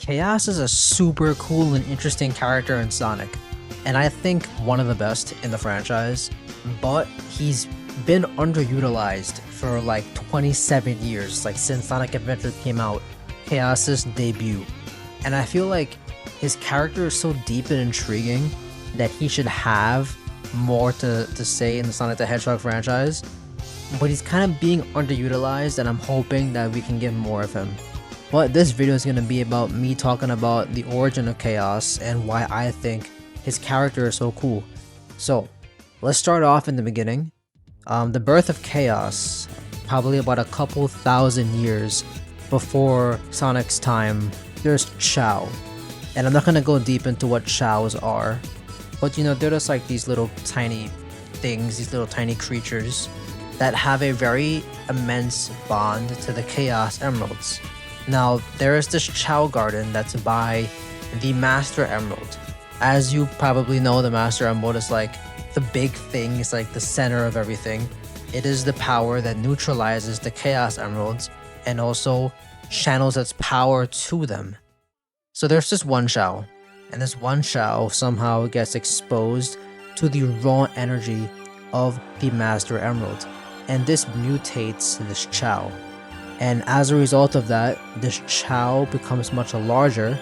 Chaos is a super cool and interesting character in Sonic, and I think one of the best in the franchise, but he's been underutilized for like 27 years, like since Sonic Adventure came out, Chaos's debut. And I feel like his character is so deep and intriguing that he should have more to say in the Sonic the Hedgehog franchise, but he's kind of being underutilized and I'm hoping that we can get more of him. But this video is going to be about me talking about the origin of Chaos and why I think his character is so cool. So let's start off in the beginning. The birth of Chaos, probably about a couple thousand years before Sonic's time. There's Chao, and I'm not going to go deep into what Chaos are, but you know, they're just like these little tiny things, these little tiny creatures that have a very immense bond to the Chaos Emeralds. Now, there is this Chao Garden that's by the Master Emerald. As you probably know, the Master Emerald is like the big thing, it's like the center of everything. It is the power that neutralizes the Chaos Emeralds and also channels its power to them. So there's this one Chao, and this one Chao somehow gets exposed to the raw energy of the Master Emerald, and this mutates this Chao. And as a result of that, this Chao becomes much larger,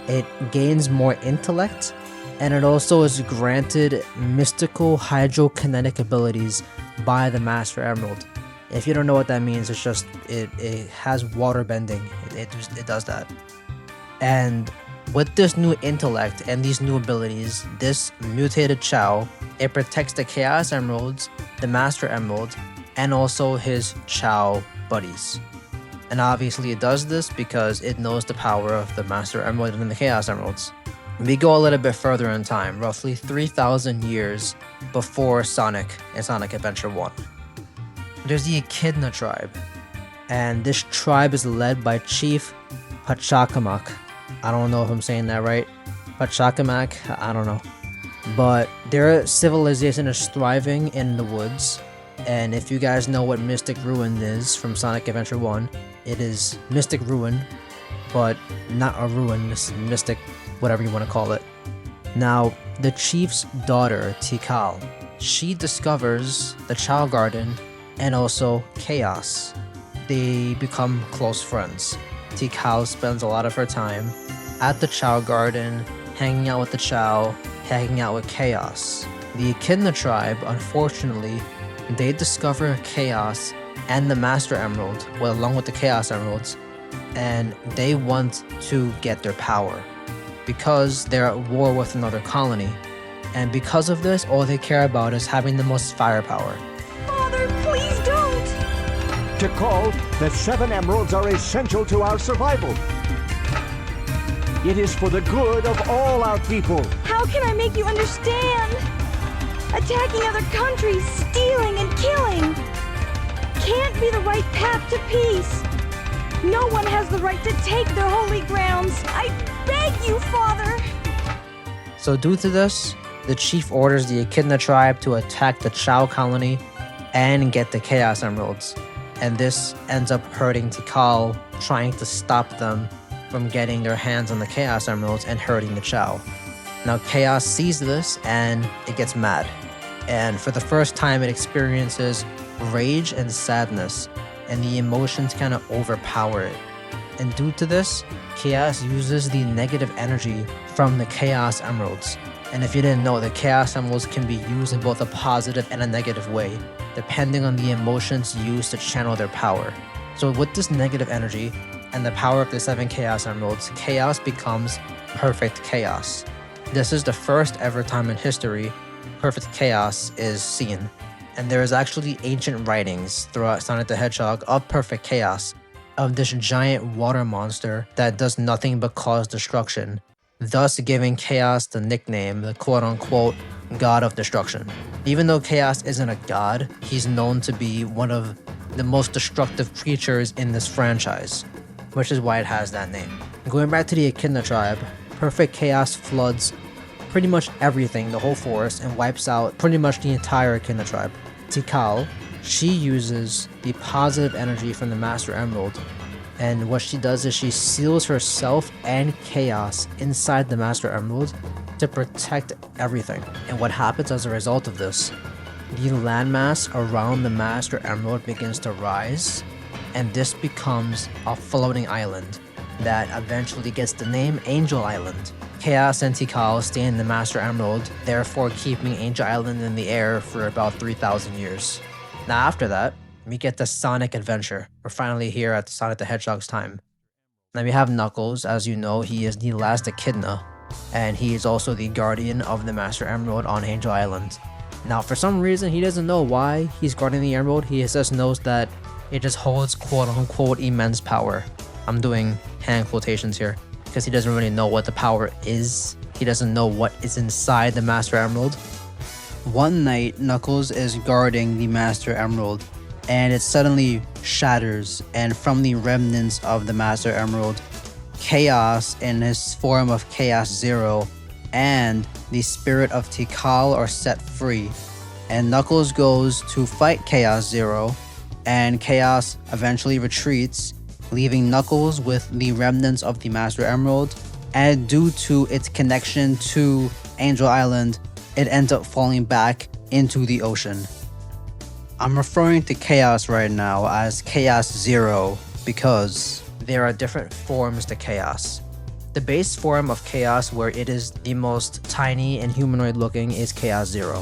it gains more intellect, and it also is granted mystical hydrokinetic abilities by the Master Emerald. If you don't know what that means, it's just, it has water bending, it does that. And with this new intellect and these new abilities, this mutated Chao, it protects the Chaos Emeralds, the Master Emerald, and also his Chao buddies. And obviously it does this because it knows the power of the Master Emerald and the Chaos Emeralds. We go a little bit further in time, roughly 3,000 years before Sonic and Sonic Adventure 1. There's the Echidna tribe, and this tribe is led by Chief Pachacamac. I don't know if I'm saying that right. Pachacamac, I don't know. But their civilization is thriving in the woods. And if you guys know what Mystic Ruin is from Sonic Adventure 1, it is Mystic Ruin, but not a ruin, mystic, whatever you want to call it. Now, the chief's daughter, Tikal, she discovers the Chao Garden and also Chaos. They become close friends. Tikal spends a lot of her time at the Chao Garden, hanging out with the Chao, hanging out with Chaos. The Echidna tribe, unfortunately, they discover Chaos and the Master Emerald, well, along with the Chaos Emeralds, and they want to get their power because they're at war with another colony. And because of this, all they care about is having the most firepower. Father, please don't! Tikal, the 7 emeralds are essential to our survival. It is for the good of all our people. How can I make you understand? Attacking other countries, stealing and killing can't be the right path to peace. No one has the right to take their holy grounds. I beg you, Father! So due to this, the chief orders the Echidna tribe to attack the Chao colony and get the Chaos Emeralds. And this ends up hurting Tikal, trying to stop them from getting their hands on the Chaos Emeralds and hurting the Chao. Now Chaos sees this and it gets mad. And for the first time it experiences rage and sadness, and the emotions kind of overpower it. And due to this, Chaos uses the negative energy from the Chaos Emeralds. And if you didn't know, the Chaos Emeralds can be used in both a positive and a negative way, depending on the emotions used to channel their power. So with this negative energy and the power of the 7 Chaos Emeralds, Chaos becomes Perfect Chaos. This is the first ever time in history Perfect Chaos is seen. And there is actually ancient writings throughout Sonic the Hedgehog of Perfect Chaos, of this giant water monster that does nothing but cause destruction, thus giving Chaos the nickname, the quote-unquote God of Destruction. Even though Chaos isn't a god, he's known to be one of the most destructive creatures in this franchise, which is why it has that name. Going back to the Echidna tribe, Perfect Chaos floods pretty much everything, the whole forest, and wipes out pretty much the entire Echidna tribe. Tikal, she uses the positive energy from the Master Emerald And what she does is she seals herself and Chaos inside the Master Emerald to protect everything. And what happens as a result of this? The landmass around the Master Emerald begins to rise, and this becomes a floating island that eventually gets the name Angel Island. Chaos and Tikal stay in the Master Emerald, therefore keeping Angel Island in the air for about 3,000 years. Now after that, we get the Sonic adventure. We're finally here at Sonic the Hedgehog's time. Now we have Knuckles. As you know, he is the last Echidna, and he is also the guardian of the Master Emerald on Angel Island. Now for some reason, he doesn't know why he's guarding the Emerald. He just knows that it just holds quote-unquote immense power. I'm doing hand quotations here because he doesn't really know what the power is. He doesn't know what is inside the Master Emerald. One night, Knuckles is guarding the Master Emerald, and it suddenly shatters, and from the remnants of the Master Emerald, Chaos in his form of Chaos Zero and the spirit of Tikal are set free, and Knuckles goes to fight Chaos Zero, and Chaos eventually retreats, leaving Knuckles with the remnants of the Master Emerald, and due to its connection to Angel Island, it ends up falling back into the ocean. I'm referring to Chaos right now as Chaos Zero because there are different forms to Chaos. The base form of Chaos, where it is the most tiny and humanoid looking, is Chaos Zero,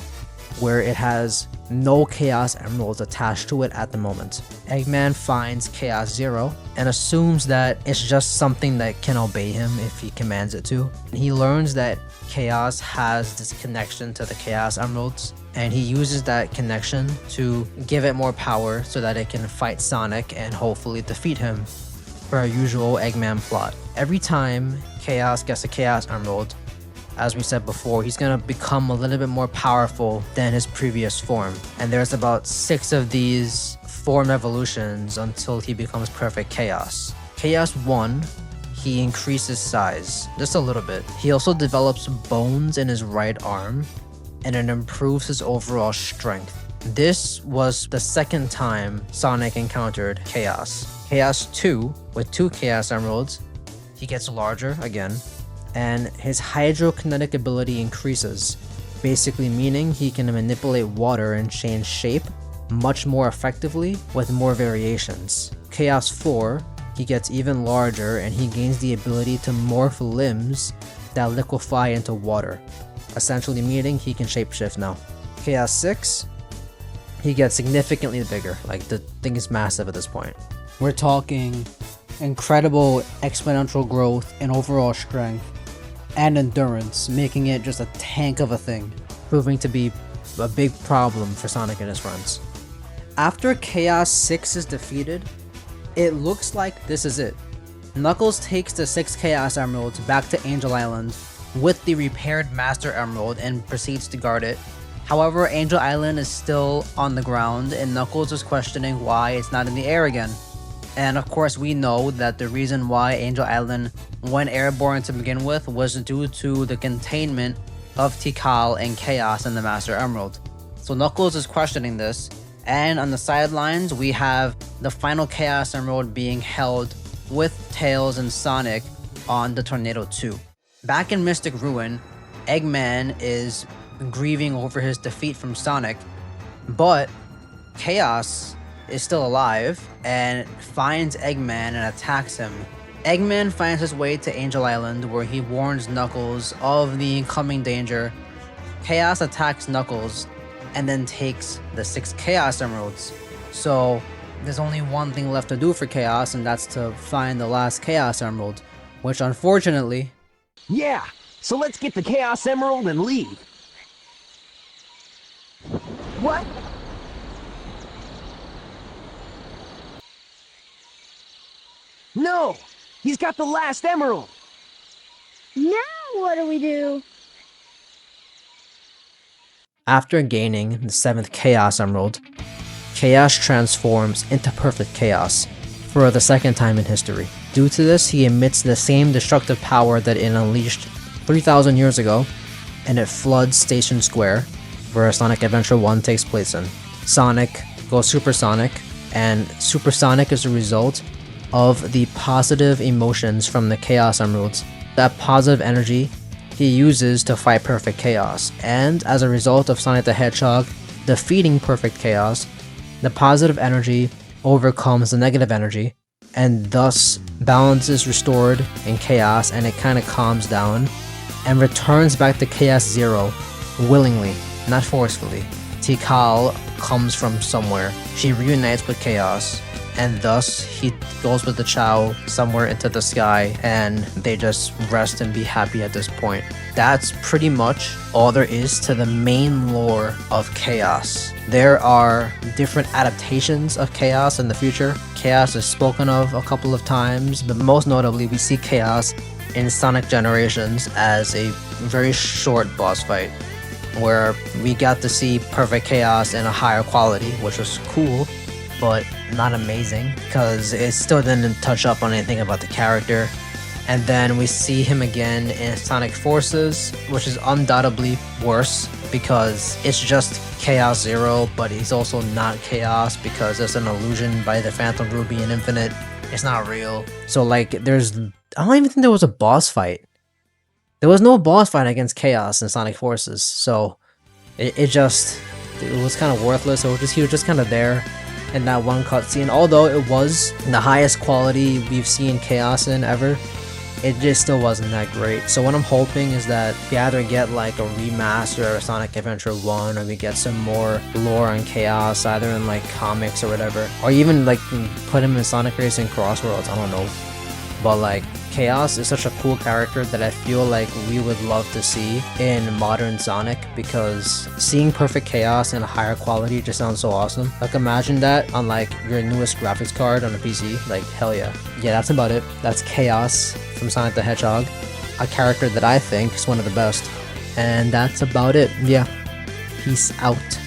where it has no Chaos Emeralds attached to it at the moment. Eggman finds Chaos Zero and assumes that it's just something that can obey him if he commands it to. He learns that Chaos has this connection to the Chaos Emeralds, and he uses that connection to give it more power so that it can fight Sonic and hopefully defeat him for our usual Eggman plot. Every time Chaos gets a Chaos Emerald, as we said before, he's gonna become a little bit more powerful than his previous form. And there's about 6 of these form evolutions until he becomes Perfect Chaos. Chaos 1, he increases size just a little bit. He also develops bones in his right arm, and it improves his overall strength. This was the second time Sonic encountered Chaos. Chaos 2, with 2 Chaos Emeralds, he gets larger again, and his hydrokinetic ability increases, basically meaning he can manipulate water and change shape much more effectively with more variations. Chaos 4, he gets even larger and he gains the ability to morph limbs that liquefy into water, essentially meaning he can shapeshift now. Chaos 6, he gets significantly bigger, like the thing is massive at this point. we're talking incredible exponential growth in overall strength and endurance, making it just a tank of a thing. Proving to be a big problem for Sonic and his friends. After Chaos 6 is defeated, it looks like this is it. Knuckles takes the 6 Chaos Emeralds back to Angel Island with the repaired Master Emerald and proceeds to guard it. However, Angel Island is still on the ground and Knuckles is questioning why it's not in the air again. And of course we know that the reason why Angel Island went airborne to begin with was due to the containment of Tikal and Chaos in the Master Emerald. So Knuckles is questioning this, and on the sidelines we have the final Chaos Emerald being held with Tails and Sonic on the Tornado 2. Back in Mystic Ruin, Eggman is grieving over his defeat from Sonic, but Chaos is still alive and finds Eggman and attacks him. Eggman finds his way to Angel Island where he warns Knuckles of the incoming danger. Chaos attacks Knuckles and then takes the 6 Chaos Emeralds. So there's only one thing left to do for Chaos, and that's to find the last Chaos Emerald, which unfortunately... Yeah, so let's get the Chaos Emerald and leave. What? No! He's got the last emerald! Now what do we do? After gaining the 7th Chaos Emerald, Chaos transforms into Perfect Chaos for the second time in history. Due to this, he emits the same destructive power that it unleashed 3,000 years ago, and it floods Station Square, where Sonic Adventure 1 takes place in. Sonic goes supersonic, and supersonic is a result of the positive emotions from the Chaos Emeralds. That positive energy he uses to fight Perfect Chaos, and as a result of Sonic the Hedgehog defeating Perfect Chaos, the positive energy overcomes the negative energy, and thus balance is restored in Chaos, and it kind of calms down and returns back to Chaos Zero willingly, not forcefully. Tikal comes from somewhere. She reunites with Chaos, and thus he goes with the Chao somewhere into the sky, and they just rest and be happy at this point. That's pretty much all there is to the main lore of Chaos. There are different adaptations of Chaos in the future. Chaos is spoken of a couple of times, but most notably we see Chaos in Sonic Generations as a very short boss fight, where we got to see Perfect Chaos in a higher quality, which was cool, but not amazing, because it still didn't touch up on anything about the character. And then we see him again in Sonic Forces, which is undoubtedly worse, because it's just Chaos Zero, but he's also not Chaos, because it's an illusion by the Phantom Ruby and Infinite. It's not real. So like, I don't even think there was a boss fight. There was no boss fight against Chaos in Sonic Forces, so it was kind of worthless. He was just kind of there in that one cutscene. Although it was the highest quality we've seen Chaos in ever, it just still wasn't that great. So what I'm hoping is that we either get like a remaster of Sonic Adventure 1, or we get some more lore on Chaos, either in like comics or whatever, or even like put him in Sonic Racing Crossworlds, I don't know. But like, Chaos is such a cool character that I feel like we would love to see in modern Sonic, because seeing Perfect Chaos in a higher quality just sounds so awesome. Like, imagine that on like your newest graphics card on a PC, like hell yeah. Yeah, that's about it. That's Chaos from Sonic the Hedgehog, a character that I think is one of the best. And that's about it. Yeah, peace out.